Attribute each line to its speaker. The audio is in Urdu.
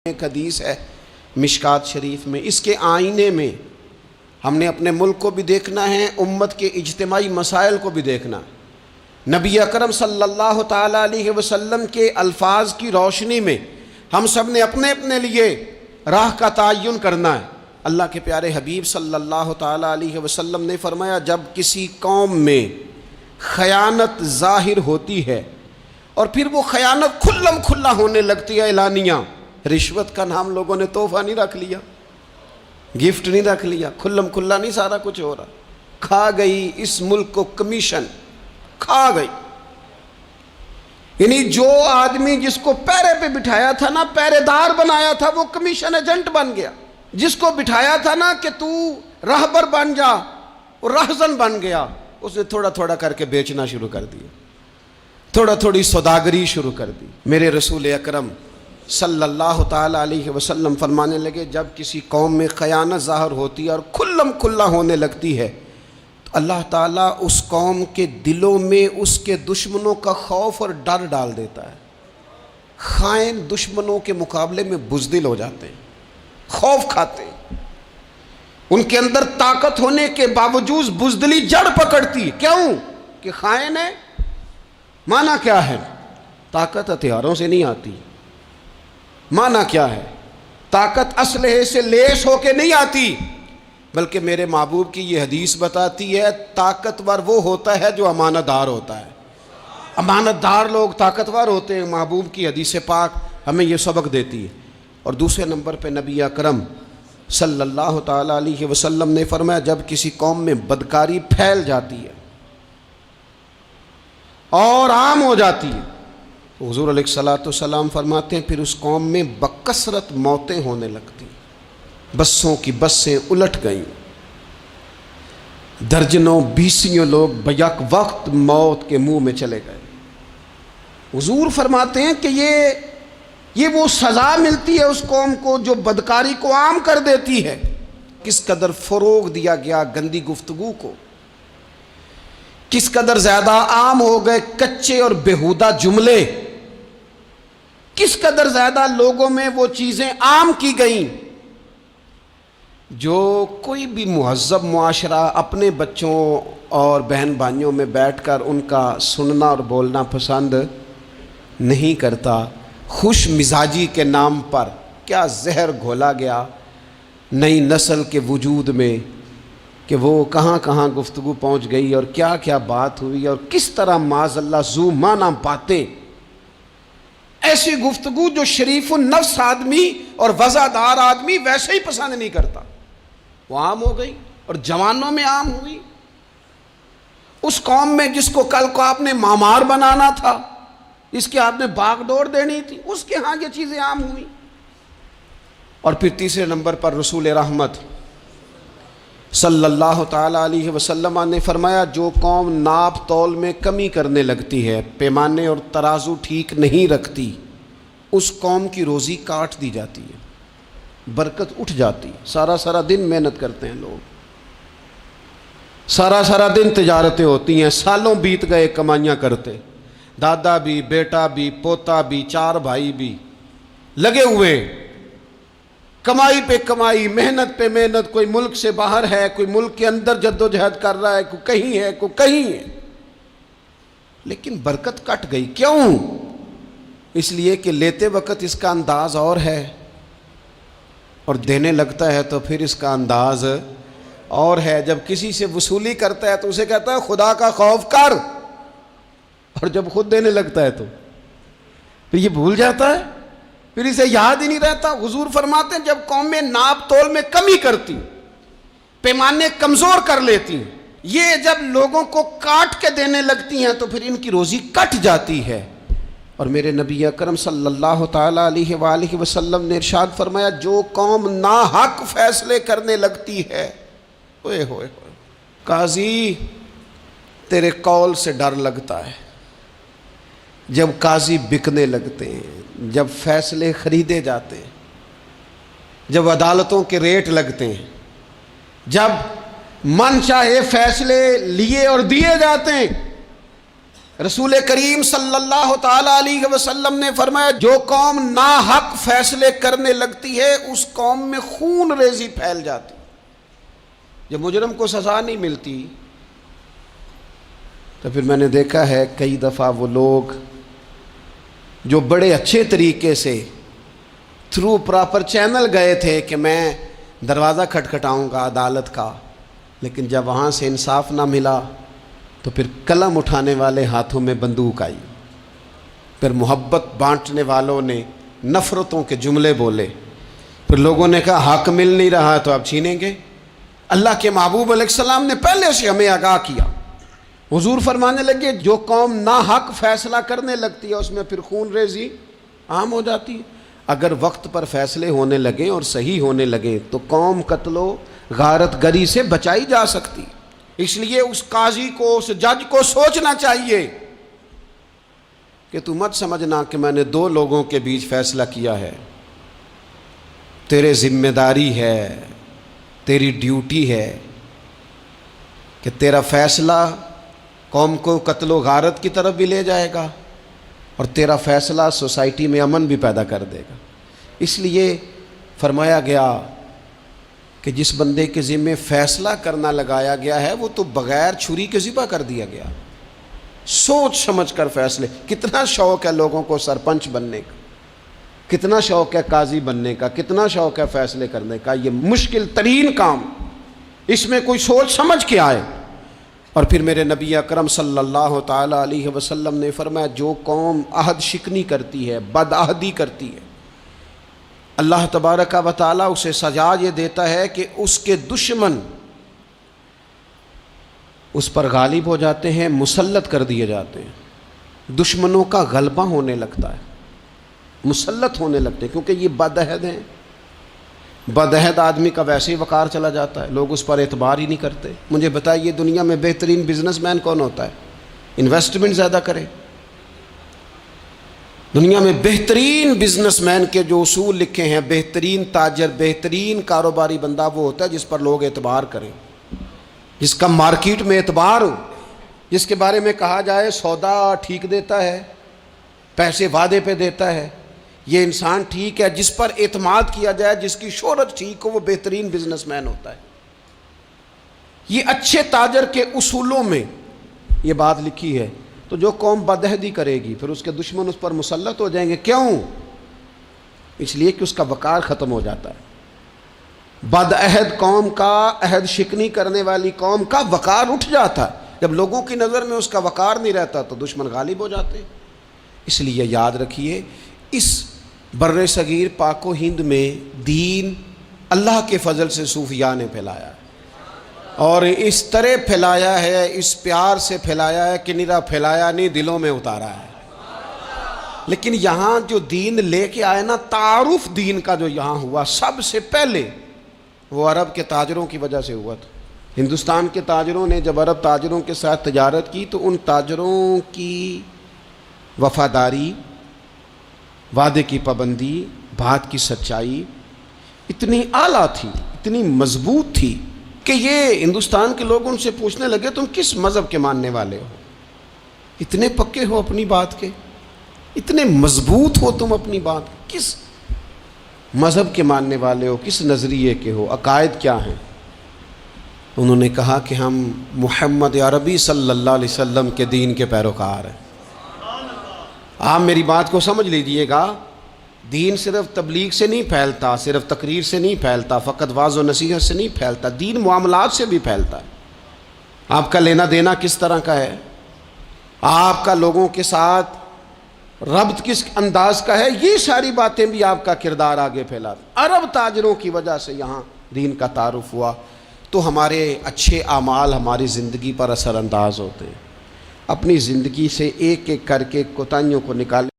Speaker 1: ایک حدیث ہے مشکات شریف میں، اس کے آئینے میں ہم نے اپنے ملک کو بھی دیکھنا ہے، امت کے اجتماعی مسائل کو بھی دیکھنا ہے۔ نبی اکرم صلی اللہ تعالیٰ علیہ وسلم کے الفاظ کی روشنی میں ہم سب نے اپنے اپنے لیے راہ کا تعین کرنا ہے۔ اللہ کے پیارے حبیب صلی اللہ تعالیٰ علیہ وسلم نے فرمایا، جب کسی قوم میں خیانت ظاہر ہوتی ہے اور پھر وہ خیانت کھلم کھلا ہونے لگتی ہے اعلانیہ، رشوت کا نام لوگوں نے تحفہ نہیں رکھ لیا، گفٹ نہیں رکھ لیا، کھلم کھلا نہیں سارا کچھ ہو رہا، کھا گئی اس ملک کو کمیشن، کھا گئی۔ یعنی جو آدمی جس کو پیرے پہ بٹھایا تھا نا، پیرے دار بنایا تھا، وہ کمیشن ایجنٹ بن گیا۔ جس کو بٹھایا تھا نا کہ تو راہبر بن جا، وہ راہزن بن گیا، اس نے تھوڑا تھوڑا کر کے بیچنا شروع کر دیا، تھوڑا تھوڑی سوداگری شروع کر دی۔ میرے رسول اکرم صلی اللہ تعالیٰ علیہ وسلم فرمانے لگے، جب کسی قوم میں خیانت ظاہر ہوتی ہے اور کھلم کھلا ہونے لگتی ہے تو اللہ تعالیٰ اس قوم کے دلوں میں اس کے دشمنوں کا خوف اور ڈر ڈال دیتا ہے۔ خائن دشمنوں کے مقابلے میں بزدل ہو جاتے ہیں، خوف کھاتے ہیں، ان کے اندر طاقت ہونے کے باوجود بزدلی جڑ پکڑتی ہے۔ کیوں؟ کہ خائن ہے۔ معنی کیا ہے؟ طاقت ہتھیاروں سے نہیں آتی۔ معنی کیا ہے؟ طاقت اسلحے سے لیس ہو کے نہیں آتی، بلکہ میرے محبوب کی یہ حدیث بتاتی ہے، طاقتور وہ ہوتا ہے جو امانت دار ہوتا ہے۔ امانت دار لوگ طاقتور ہوتے ہیں۔ محبوب کی حدیث پاک ہمیں یہ سبق دیتی ہے۔ اور دوسرے نمبر پہ نبی اکرم صلی اللہ تعالیٰ علیہ وسلم نے فرمایا، جب کسی قوم میں بدکاری پھیل جاتی ہے اور عام ہو جاتی ہے، حضور علیہ الصلوۃ والسلام فرماتے ہیں پھر اس قوم میں بکثرت موتیں ہونے لگتی، بسوں کی بسیں الٹ گئیں، درجنوں بیسیوں لوگ بیک وقت موت کے منہ میں چلے گئے۔ حضور فرماتے ہیں کہ یہ وہ سزا ملتی ہے اس قوم کو جو بدکاری کو عام کر دیتی ہے۔ کس قدر فروغ دیا گیا گندی گفتگو کو، کس قدر زیادہ عام ہو گئے کچے اور بیہودہ جملے، کس قدر زیادہ لوگوں میں وہ چیزیں عام کی گئیں جو کوئی بھی مہذب معاشرہ اپنے بچوں اور بہن بھائیوں میں بیٹھ کر ان کا سننا اور بولنا پسند نہیں کرتا۔ خوش مزاجی کے نام پر کیا زہر گھولا گیا نئی نسل کے وجود میں کہ وہ کہاں کہاں گفتگو پہنچ گئی اور کیا کیا بات ہوئی، اور کس طرح معاذ اللہ ذو معنی باتیں، ایسی گفتگو جو شریف النفس آدمی اور وزادار آدمی ویسے ہی پسند نہیں کرتا، وہ عام ہو گئی اور جوانوں میں عام ہوئی۔ اس قوم میں جس کو کل کو آپ نے معمار بنانا تھا، اس کے آپ نے باغ ڈور دینی تھی، اس کے ہاں یہ چیزیں عام ہوئی۔ اور پھر تیسرے نمبر پر رسول رحمت صلی اللہ تعالیٰ علیہ وسلم نے فرمایا، جو قوم ناپ تول میں کمی کرنے لگتی ہے، پیمانے اور ترازو ٹھیک نہیں رکھتی، اس قوم کی روزی کاٹ دی جاتی ہے، برکت اٹھ جاتی۔ سارا دن محنت کرتے ہیں لوگ، سارا دن تجارتیں ہوتی ہیں، سالوں بیت گئے کمائیاں کرتے، دادا بھی، بیٹا بھی، پوتا بھی، چار بھائی بھی لگے ہوئے، کمائی پہ کمائی، محنت پہ محنت، کوئی ملک سے باہر ہے، کوئی ملک کے اندر جدوجہد کر رہا ہے، کوئی کہیں ہے، کوئی کہیں ہے، لیکن برکت کٹ گئی۔ کیوں؟ اس لیے کہ لیتے وقت اس کا انداز اور ہے اور دینے لگتا ہے تو پھر اس کا انداز اور ہے۔ جب کسی سے وصولی کرتا ہے تو اسے کہتا ہے خدا کا خوف کر، اور جب خود دینے لگتا ہے تو پھر یہ بھول جاتا ہے، پھر اسے یاد ہی نہیں رہتا۔ حضور فرماتے ہیں جب قومیں ناپ تول میں کمی کرتی، پیمانے کمزور کر لیتی، یہ جب لوگوں کو کاٹ کے دینے لگتی ہیں تو پھر ان کی روزی کٹ جاتی ہے۔ اور میرے نبی اکرم صلی اللہ تعالیٰ علیہ وآلہ وسلم نے ارشاد فرمایا، جو قوم ناحق فیصلے کرنے لگتی ہے، اوئے ہوئے ہوئے، قاضی تیرے قول سے ڈر لگتا ہے۔ جب قاضی بکنے لگتے ہیں، جب فیصلے خریدے جاتے ہیں، جب عدالتوں کے ریٹ لگتے ہیں، جب من چاہے فیصلے لیے اور دیے جاتے ہیں، رسول کریم صلی اللہ تعالی علیہ وسلم نے فرمایا جو قوم ناحق فیصلے کرنے لگتی ہے اس قوم میں خون ریزی پھیل جاتی. جب مجرم کو سزا نہیں ملتی تو پھر میں نے دیکھا ہے کئی دفعہ وہ لوگ جو بڑے اچھے طریقے سے تھرو پراپر چینل گئے تھے کہ میں دروازہ کھٹکھٹاؤں گا عدالت کا، لیکن جب وہاں سے انصاف نہ ملا تو پھر قلم اٹھانے والے ہاتھوں میں بندوق آئی، پھر محبت بانٹنے والوں نے نفرتوں کے جملے بولے، پھر لوگوں نے کہا حق مل نہیں رہا تو اب چھینیں گے. اللہ کے محبوب علیہ السلام نے پہلے سے ہمیں آگاہ کیا. حضور فرمانے لگے جو قوم ناحق فیصلہ کرنے لگتی ہے اس میں پھر خون ریزی عام ہو جاتی ہے. اگر وقت پر فیصلے ہونے لگیں اور صحیح ہونے لگیں تو قوم قتل و غارت گری سے بچائی جا سکتی. اس لیے اس قاضی کو، اس جج کو سوچنا چاہیے کہ تو مت سمجھنا کہ میں نے دو لوگوں کے بیچ فیصلہ کیا ہے. تیرے ذمہ داری ہے، تیری ڈیوٹی ہے کہ تیرا فیصلہ قوم کو قتل و غارت کی طرف بھی لے جائے گا اور تیرا فیصلہ سوسائٹی میں امن بھی پیدا کر دے گا. اس لیے فرمایا گیا کہ جس بندے کے ذمہ فیصلہ کرنا لگایا گیا ہے وہ تو بغیر چھری کے ذبح کر دیا گیا. سوچ سمجھ کر فیصلے. کتنا شوق ہے لوگوں کو سرپنچ بننے کا، کتنا شوق ہے قاضی بننے کا، کتنا شوق ہے فیصلے کرنے کا. یہ مشکل ترین کام، اس میں کوئی سوچ سمجھ کے آئے. اور پھر میرے نبی اکرم صلی اللہ تعالی علیہ وسلم نے فرمایا جو قوم عہد شکنی کرتی ہے، بد عہدی کرتی ہے، اللہ تبارک و تعالیٰ اسے سزا یہ دیتا ہے کہ اس کے دشمن اس پر غالب ہو جاتے ہیں، مسلط کر دیے جاتے ہیں. دشمنوں کا غلبہ ہونے لگتا ہے، مسلط ہونے لگتے ہیں، کیونکہ یہ بد عہد ہیں. بد عہد آدمی کا ویسے ہی وقار چلا جاتا ہے، لوگ اس پر اعتبار ہی نہیں کرتے. مجھے بتائیے دنیا میں بہترین بزنس مین کون ہوتا ہے؟ انویسٹمنٹ زیادہ کرے. دنیا میں بہترین بزنس مین کے جو اصول لکھے ہیں، بہترین تاجر، بہترین کاروباری بندہ وہ ہوتا ہے جس پر لوگ اعتبار کریں، جس کا مارکیٹ میں اعتبار ہو، جس کے بارے میں کہا جائے سودا ٹھیک دیتا ہے، پیسے وعدے پہ دیتا ہے، یہ انسان ٹھیک ہے. جس پر اعتماد کیا جائے، جس کی شہرت ٹھیک ہو، وہ بہترین بزنس مین ہوتا ہے. یہ اچھے تاجر کے اصولوں میں یہ بات لکھی ہے. تو جو قوم بدعہدی کرے گی پھر اس کے دشمن اس پر مسلط ہو جائیں گے. کیوں؟ اس لیے کہ اس کا وقار ختم ہو جاتا ہے. بد عہد قوم کا، عہد شکنی کرنے والی قوم کا وقار اٹھ جاتا ہے. جب لوگوں کی نظر میں اس کا وقار نہیں رہتا تو دشمن غالب ہو جاتے ہیں. اس لیے یاد رکھیے اس بر صغیر پاک و ہند میں دین اللہ کے فضل سے صوفیاء نے پھیلایا ہے، اور اس طرح پھیلایا ہے، اس پیار سے پھیلایا ہے کہ نرا پھیلایا نہیں، دلوں میں اتارا ہے. لیکن یہاں جو دین لے کے آئے نا، تعارف دین کا جو یہاں ہوا سب سے پہلے وہ عرب کے تاجروں کی وجہ سے ہوا تھا. ہندوستان کے تاجروں نے جب عرب تاجروں کے ساتھ تجارت کی تو ان تاجروں کی وفاداری، وعدے کی پابندی، بات کی سچائی اتنی اعلیٰ تھی، اتنی مضبوط تھی کہ یہ ہندوستان کے لوگ ان سے پوچھنے لگے تم کس مذہب کے ماننے والے ہو؟ اتنے پکے ہو اپنی بات کے، اتنے مضبوط ہو تم اپنی بات، کس مذہب کے ماننے والے ہو، کس نظریے کے ہو، عقائد کیا ہیں؟ انہوں نے کہا کہ ہم محمد عربی صلی اللہ علیہ وسلم کے دین کے پیروکار ہیں. آپ میری بات کو سمجھ لیجئے گا، دین صرف تبلیغ سے نہیں پھیلتا، صرف تقریر سے نہیں پھیلتا، فقط واعظ و نصیحت سے نہیں پھیلتا، دین معاملات سے بھی پھیلتا ہے. آپ کا لینا دینا کس طرح کا ہے، آپ کا لوگوں کے ساتھ ربط کس انداز کا ہے، یہ ساری باتیں بھی آپ کا کردار آگے پھیلاتا. عرب تاجروں کی وجہ سے یہاں دین کا تعارف ہوا تو ہمارے اچھے اعمال ہماری زندگی پر اثر انداز ہوتے ہیں. اپنی زندگی سے ایک ایک کر کے کوتاہیوں کو نکالیں.